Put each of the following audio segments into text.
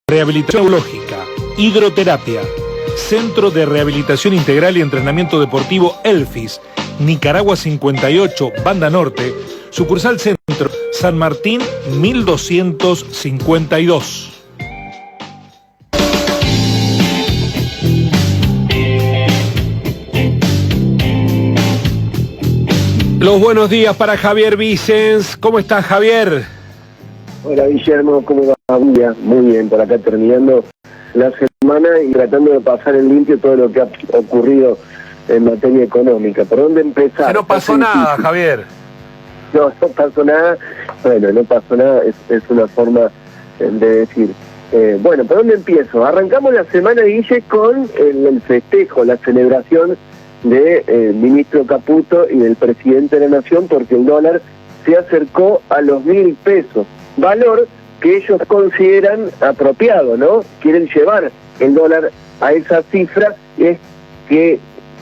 Rehabilitación neurológica, hidroterapia, Centro de Rehabilitación Integral y Entrenamiento Deportivo Elfis, Nicaragua 58, Banda Norte, sucursal Centro, San Martín 1252. Los buenos días para Javier Vicens. ¿Cómo estás, Javier? Hola, Guillermo, ¿cómo va? Muy bien, por acá terminando la semana y tratando de pasar en limpio todo lo que ha ocurrido en materia económica. ¿Por dónde empezar? Que no pasó nada, Javier. No pasó nada. Bueno, no pasó nada, es una forma de decir. Bueno, ¿por dónde empiezo? Arrancamos la semana, Guille, con el festejo, la celebración del ministro Caputo y del presidente de la Nación, porque el dólar se acercó a los 1.000 pesos, valor que ellos consideran apropiado, ¿no? Quieren llevar el dólar a esa cifra, es que,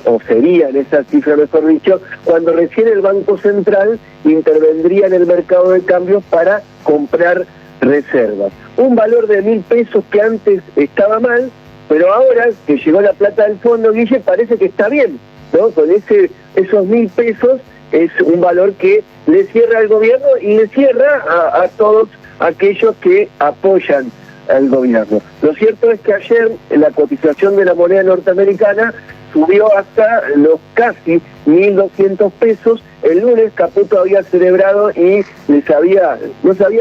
o serían esa cifra, mejor dicho, cuando recién el Banco Central intervendría en el mercado de cambios para comprar reservas. Un valor de 1.000 pesos que antes estaba mal, pero ahora que llegó la plata del fondo, Guille, parece que está bien, ¿no? Con esos 1.000 pesos es un valor que le cierra al gobierno y le cierra a todos aquellos que apoyan al gobierno. Lo cierto es que ayer la cotización de la moneda norteamericana subió hasta los casi 1.200 pesos. El lunes Caputo había celebrado y nos había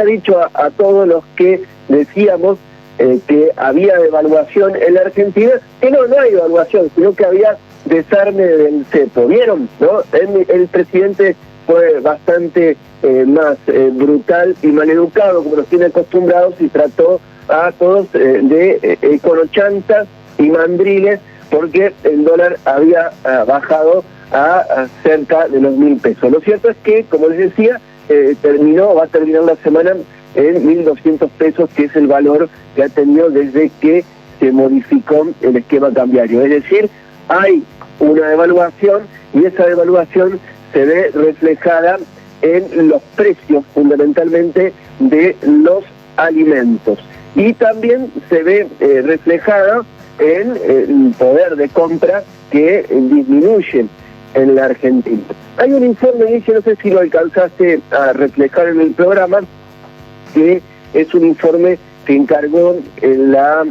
dicho a todos los que decíamos que había devaluación en la Argentina, que no hay devaluación, sino que había desarme del cepo. ¿Vieron? ¿No? El presidente fue bastante más brutal y maleducado, como nos tiene acostumbrados, y trató a todos de econochantas y mandriles, porque el dólar había bajado a cerca de los 1.000 pesos. Lo cierto es que, como les decía, va a terminar la semana en 1.200 pesos, que es el valor que ha tenido desde que se modificó el esquema cambiario. Es decir, hay una devaluación y esa devaluación se ve reflejada en los precios, fundamentalmente, de los alimentos. Y también se ve reflejada en el poder de compra que disminuye en la Argentina. Hay un informe, Guille, no sé si lo alcanzaste a reflejar en el programa, que es un informe que encargó la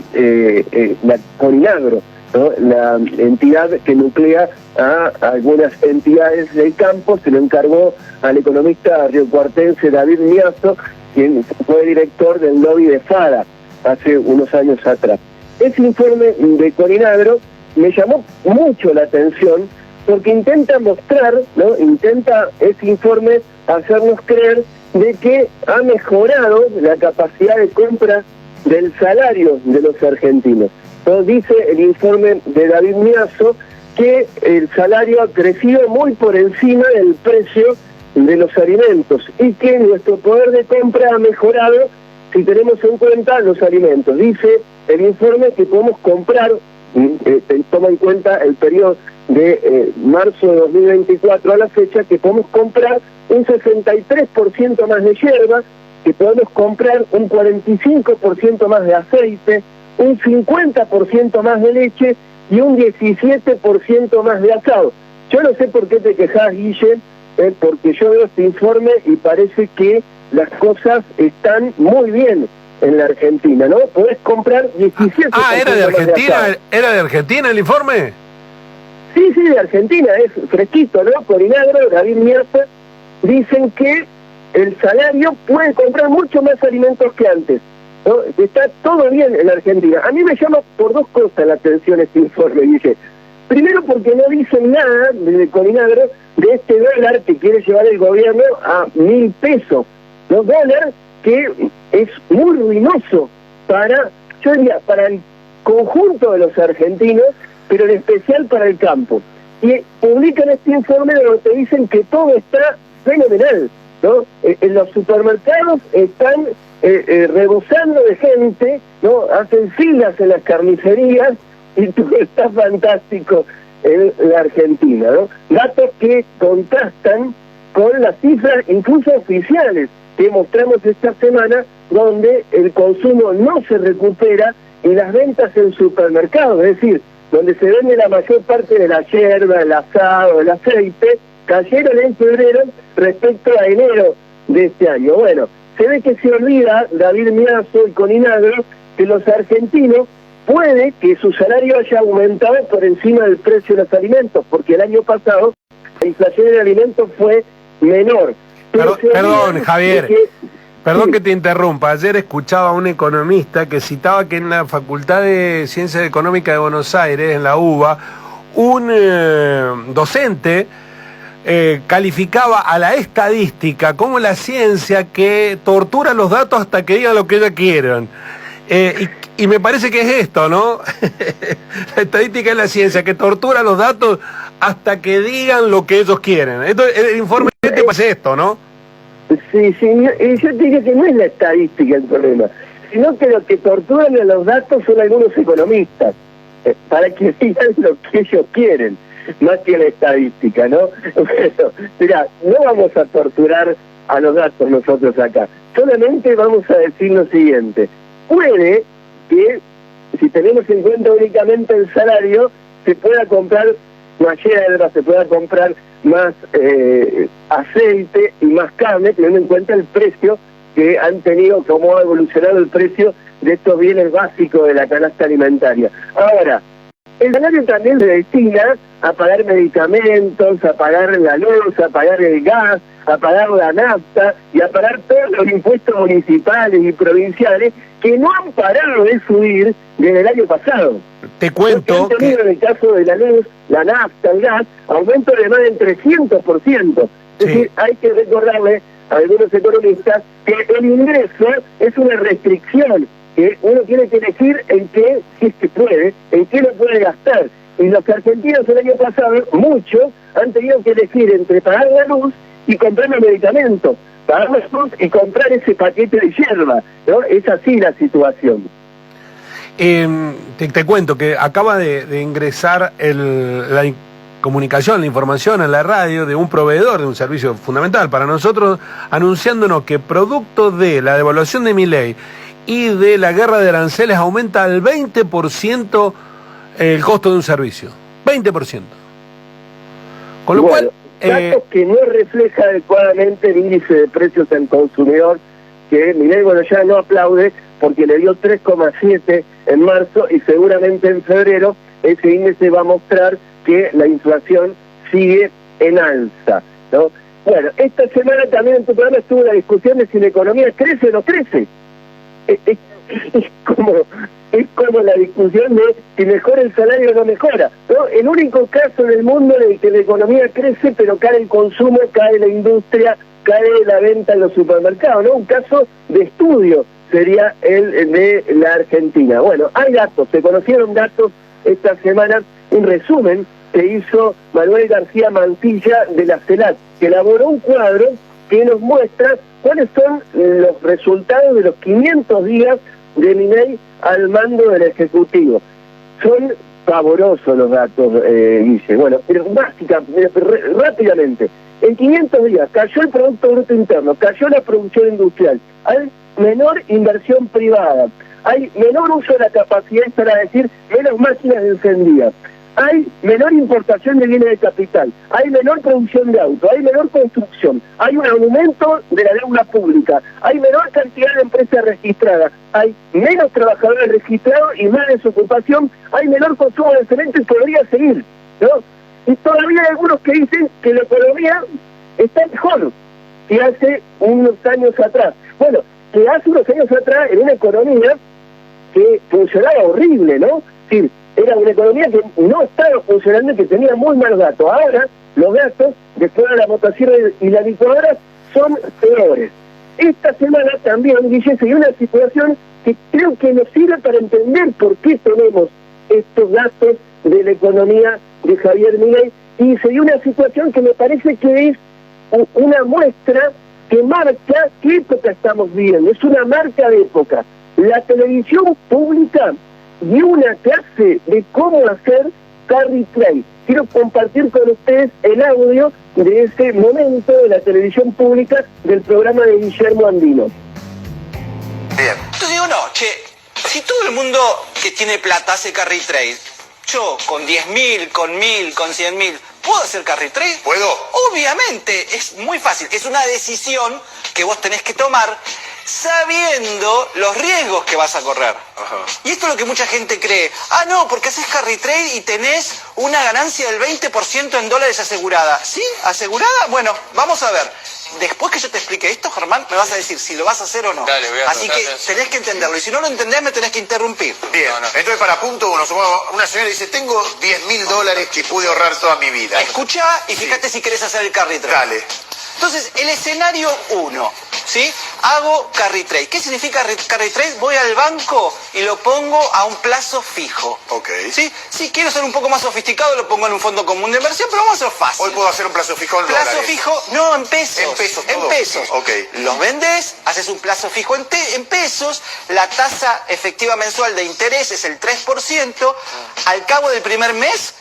Coninagro, ¿no? La entidad que nuclea a algunas entidades del campo. Se lo encargó al economista riocuartense David Miazo, quien fue director del lobby de FADA hace unos años atrás. Ese informe de Coninagro me llamó mucho la atención porque intenta mostrar, ¿no? Intenta ese informe hacernos creer de que ha mejorado la capacidad de compra del salario de los argentinos. ¿No? Dice el informe de David Miazo que el salario ha crecido muy por encima del precio de los alimentos y que nuestro poder de compra ha mejorado si tenemos en cuenta los alimentos. Dice el informe que podemos comprar, toma en cuenta el periodo de marzo de 2024 a la fecha, que podemos comprar un 63% más de yerba, que podemos comprar un 45% más de aceite, un 50% más de leche y un 17% más de asado. Yo no sé por qué te quejas, Guille, porque yo veo este informe y parece que las cosas están muy bien en la Argentina, ¿no? Podés comprar 17%. ¿Era de Argentina? ¿Era de Argentina el informe? Sí, de Argentina, es fresquito, ¿no? Coninagro, David Miazo, dicen que el salario puede comprar mucho más alimentos que antes, ¿no? Está todo bien en la Argentina. A mí me llama por dos cosas la atención este informe, dice. Primero, porque no dicen nada de Coninagro de este dólar que quiere llevar el gobierno a 1.000 pesos. Los dólares que es muy ruinoso para, yo diría, para el conjunto de los argentinos, pero en especial para el campo. Y publican este informe donde te dicen que todo está fenomenal, ¿no? En los supermercados están rebosando de gente, ¿no? Hacen filas en las carnicerías y todo está fantástico en la Argentina, ¿no? Datos que contrastan con las cifras incluso oficiales que mostramos esta semana donde el consumo no se recupera y las ventas en supermercados, es decir, donde se vende la mayor parte de la yerba, el asado, el aceite, cayeron en febrero respecto a enero de este año. Bueno, se ve que se olvida David Miazo y Coninagro que los argentinos puede que su salario haya aumentado por encima del precio de los alimentos, porque el año pasado la inflación de alimentos fue menor. Perdón, Javier. Perdón Sí. que te interrumpa. Ayer escuchaba a un economista que citaba que en la Facultad de Ciencias Económicas de Buenos Aires, en la UBA, un docente calificaba a la estadística como la ciencia que tortura los datos hasta que digan lo que ellos quieran. Y me parece que es esto, ¿no? La estadística es la ciencia que tortura los datos hasta que digan lo que ellos quieren. Esto, el informe te parece esto, ¿no? Sí, y yo te digo que no es la estadística el problema, sino que lo que torturan a los datos son algunos economistas, para que digan lo que ellos quieren, más que la estadística, ¿no? Bueno, mira, no vamos a torturar a los datos nosotros acá, solamente vamos a decir lo siguiente: puede que, si tenemos en cuenta únicamente el salario, se pueda comprar más hierba, se pueda comprar más aceite y más carne, teniendo en cuenta el precio que han tenido, cómo ha evolucionado el precio de estos bienes básicos de la canasta alimentaria. Ahora, el salario también se destina a pagar medicamentos, a pagar la luz, a pagar el gas, a pagar la nafta y a pagar todos los impuestos municipales y provinciales que no han parado de subir desde el año pasado. Te cuento que han tenido, en el caso de la luz, la nafta, el gas, aumento de más del 300%. Es decir, hay que recordarle a algunos economistas que el ingreso es una restricción, que uno tiene que elegir en qué, si es que puede, en qué lo puede gastar. Y los argentinos el año pasado, muchos, han tenido que elegir entre pagar la luz y comprar los medicamentos, pagar la luz y comprar ese paquete de hierba, ¿no? Es así la situación. Te cuento que acaba de ingresar la comunicación, la información en la radio de un proveedor de un servicio fundamental para nosotros, anunciándonos que producto de la devaluación de Milei y de la guerra de aranceles aumenta al 20% el costo de un servicio. 20%. Con lo cual... datos que no refleja adecuadamente el índice de precios al consumidor, que Milei, bueno, ya no aplaude porque le dio 3,7 en marzo y seguramente en febrero ese índice va a mostrar que la inflación sigue en alza, ¿no? Bueno, esta semana también en tu programa estuvo la discusión de si la economía crece o no crece. Es como la discusión de si mejora el salario o no mejora, ¿no? El único caso en el mundo en el que la economía crece pero cae el consumo, cae la industria, cae la venta en los supermercados, ¿no? Un caso de estudio sería el de la Argentina. Bueno, hay datos, se conocieron datos esta semana, un resumen que hizo Manuel García Mantilla de la CELAC, que elaboró un cuadro que nos muestra cuáles son los resultados de los 500 días de Milei al mando del Ejecutivo. Son pavorosos los datos, Guille. Bueno, pero rápidamente, en 500 días cayó el Producto Bruto Interno, cayó la producción industrial, hay menor inversión privada, hay menor uso de la capacidad, para decir, menos máquinas encendidas, hay menor importación de bienes de capital, hay menor producción de autos, hay menor construcción, hay un aumento de la deuda pública, hay menor cantidad de empresas registradas, hay menos trabajadores registrados y más desocupación, hay menor consumo de cemento y podría seguir, ¿no? Y todavía hay algunos que dicen que la economía está mejor que hace unos años atrás. Bueno, que hace unos años atrás en una economía que funcionaba horrible, ¿no? Es decir, era una economía que no estaba funcionando y que tenía muy malos datos. Ahora, los datos, después de la votación y la licuadora, son peores. Esta semana también, Guille, se dio una situación que creo que nos sirve para entender por qué tenemos estos datos de la economía de Javier Milei, y se dio una situación que me parece que es una muestra que marca qué época estamos viviendo. Es una marca de época. La televisión pública dio una clase de cómo hacer carry trade. Quiero compartir con ustedes el audio de ese momento de la televisión pública del programa de Guillermo Andino. Bien. Entonces digo, no, che, si todo el mundo que tiene plata hace carry trade, yo con 10.000, con 1.000, con 100.000, ¿puedo hacer carry trade? ¿Puedo? Obviamente, es muy fácil. Es una decisión que vos tenés que tomar sabiendo los riesgos que vas a correr. Ajá. Y esto es lo que mucha gente cree. Ah, no, porque haces carry trade y tenés una ganancia del 20% en dólares asegurada. ¿Sí? ¿Asegurada? Bueno, vamos a ver. Después que yo te explique esto, Germán, me vas a decir si lo vas a hacer o no. Dale, voy a Así que tenés que entenderlo. Y si no lo entendés, me tenés que interrumpir. Bien, entonces para punto uno, una señora dice, tengo $10.000 que pude ahorrar toda mi vida. Escuchá y fíjate si querés hacer el carry trade. Dale. Entonces, el escenario 1, ¿sí? Hago carry trade. ¿Qué significa carry trade? Voy al banco y lo pongo a un plazo fijo. Ok. ¿Sí? Si quiero ser un poco más sofisticado, lo pongo en un fondo común de inversión, pero vamos a hacerlo fácil. Hoy puedo hacer un plazo fijo en Plazo dólares. fijo, no, en pesos. En pesos todo. En pesos. Ok. Los vendés, haces un plazo fijo en pesos, la tasa efectiva mensual de interés es el 3%, al cabo del primer mes,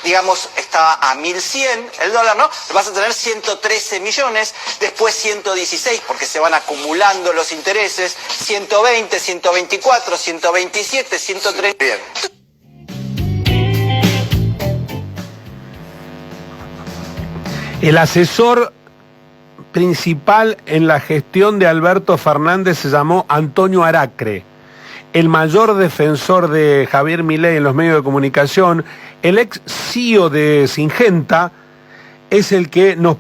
digamos, estaba a 1.100 el dólar, ¿no? Vas a tener 113 millones, después 116, porque se van acumulando los intereses, 120, 124, 127, 130. Bien. El asesor principal en la gestión de Alberto Fernández se llamó Antonio Aracre, el mayor defensor de Javier Milei en los medios de comunicación, el ex CEO de Syngenta, es el que nos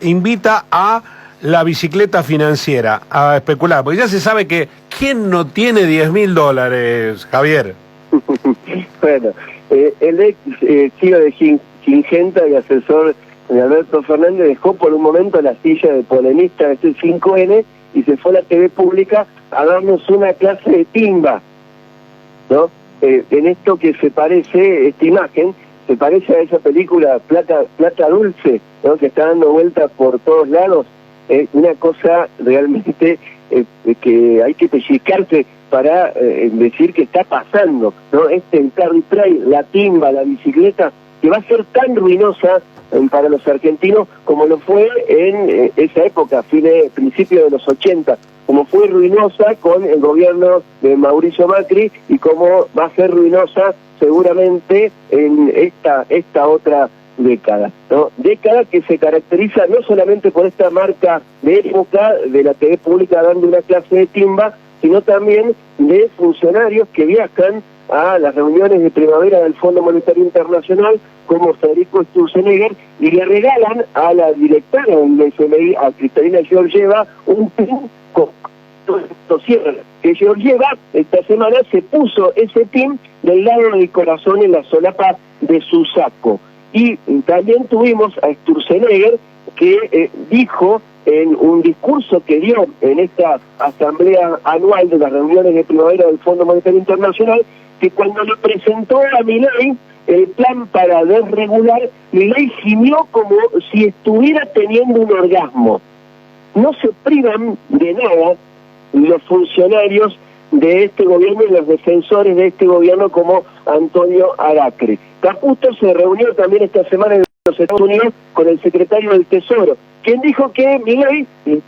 invita a la bicicleta financiera, a especular, porque ya se sabe que ¿quién no tiene $10.000, Javier? Bueno, el ex CEO de Syngenta y asesor de Alberto Fernández dejó por un momento la silla de polemista de C5N y se fue a la TV pública a darnos una clase de timba, ¿no? En esto que se parece, esta imagen, se parece a esa película Plata Dulce, ¿no? Que está dando vueltas por todos lados. Una cosa realmente que hay que pellizcarse para decir que está pasando, ¿no? El carry trade, la timba, la bicicleta, que va a ser tan ruinosa para los argentinos como lo fue en esa época, principio de los 80, como fue ruinosa con el gobierno de Mauricio Macri y como va a ser ruinosa seguramente en esta otra década, ¿no? Década que se caracteriza no solamente por esta marca de época de la TV pública dando una clase de timba, sino también de funcionarios que viajan a las reuniones de primavera del Fondo Monetario Internacional, como Federico Sturzenegger, y le regalan a la directora del FMI, a Cristalina Georgieva, un pin con que Georgieva esta semana se puso ese pin del lado del corazón en la solapa de su saco. Y también tuvimos a Sturzenegger que dijo en un discurso que dio en esta asamblea anual de las reuniones de primavera del Fondo Monetario Internacional, que cuando le presentó a Milei el plan para desregular, Milei gimió como si estuviera teniendo un orgasmo. No se privan de nada los funcionarios de este gobierno y los defensores de este gobierno como Antonio Aracre. Caputo se reunió también esta semana en los Estados Unidos con el secretario del Tesoro, quien dijo que Milei,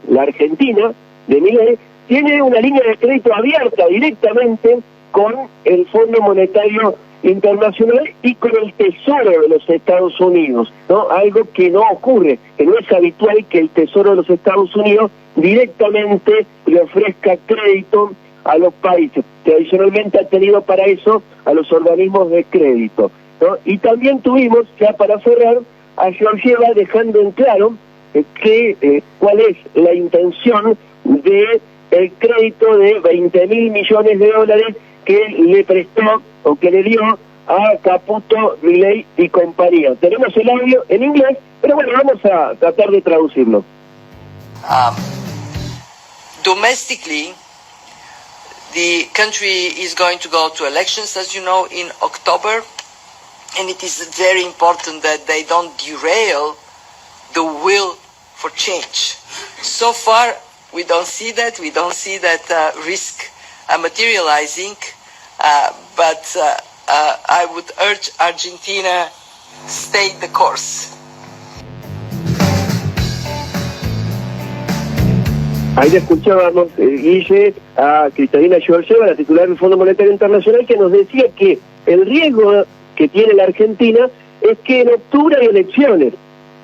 la Argentina de Milei, tiene una línea de crédito abierta directamente con el Fondo Monetario Internacional y con el Tesoro de los Estados Unidos, ¿no? Algo que no ocurre, que no es habitual que el Tesoro de los Estados Unidos directamente le ofrezca crédito a los países. Tradicionalmente ha tenido para eso a los organismos de crédito, ¿no? Y también tuvimos, ya para cerrar, a Georgieva dejando en claro cuál es la intención de el crédito de $20.000 millones que le prestó o que le dio a Caputo, Milei y compañía. Tenemos el audio en inglés, pero bueno, vamos a tratar de traducirlo. Domestically, the country is going to go to elections, as you know, in October, and it is very important that they don't derail the will for change. So far, we don't see that. We don't see that risk materializing, but I would urge Argentina stay the course. Ahí le escuchábamos, Guille, a Cristalina Georgieva, la titular del Fondo Monetario Internacional, que nos decía que el riesgo que tiene la Argentina es que en octubre hay elecciones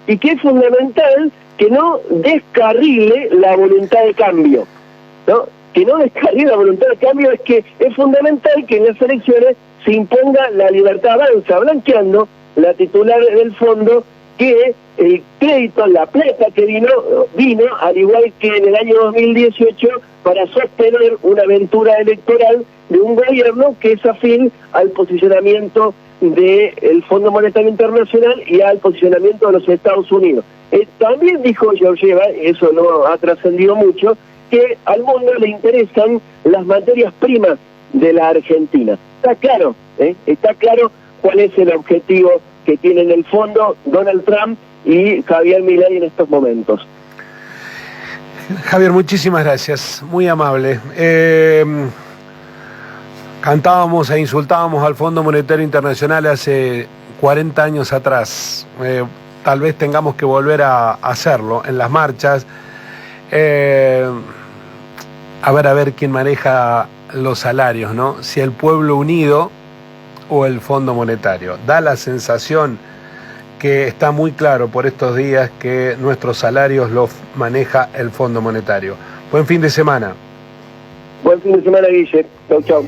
y que es fundamental que no descarrile la voluntad de cambio, ¿no? Que no descarrile la voluntad de cambio es que es fundamental que en las elecciones se imponga la libertad avanza, blanqueando la titular del fondo que el crédito, la plata que vino, al igual que en el año 2018, para sostener una aventura electoral de un gobierno que es afín al posicionamiento del Fondo Monetario Internacional y al posicionamiento de los Estados Unidos. También dijo Georgieva, eso no ha trascendido mucho, que al mundo le interesan las materias primas de la Argentina. Está claro cuál es el objetivo que tienen el fondo Donald Trump y Javier Milei en estos momentos. Javier, muchísimas gracias, muy amable. Cantábamos e insultábamos al Fondo Monetario Internacional hace 40 años atrás. Tal vez tengamos que volver a hacerlo en las marchas. A ver quién maneja los salarios, ¿no? Si el pueblo unido o el Fondo Monetario. Da la sensación que está muy claro por estos días que nuestros salarios los maneja el Fondo Monetario. Buen fin de semana. Buen fin de semana, Guille. Chau, chau.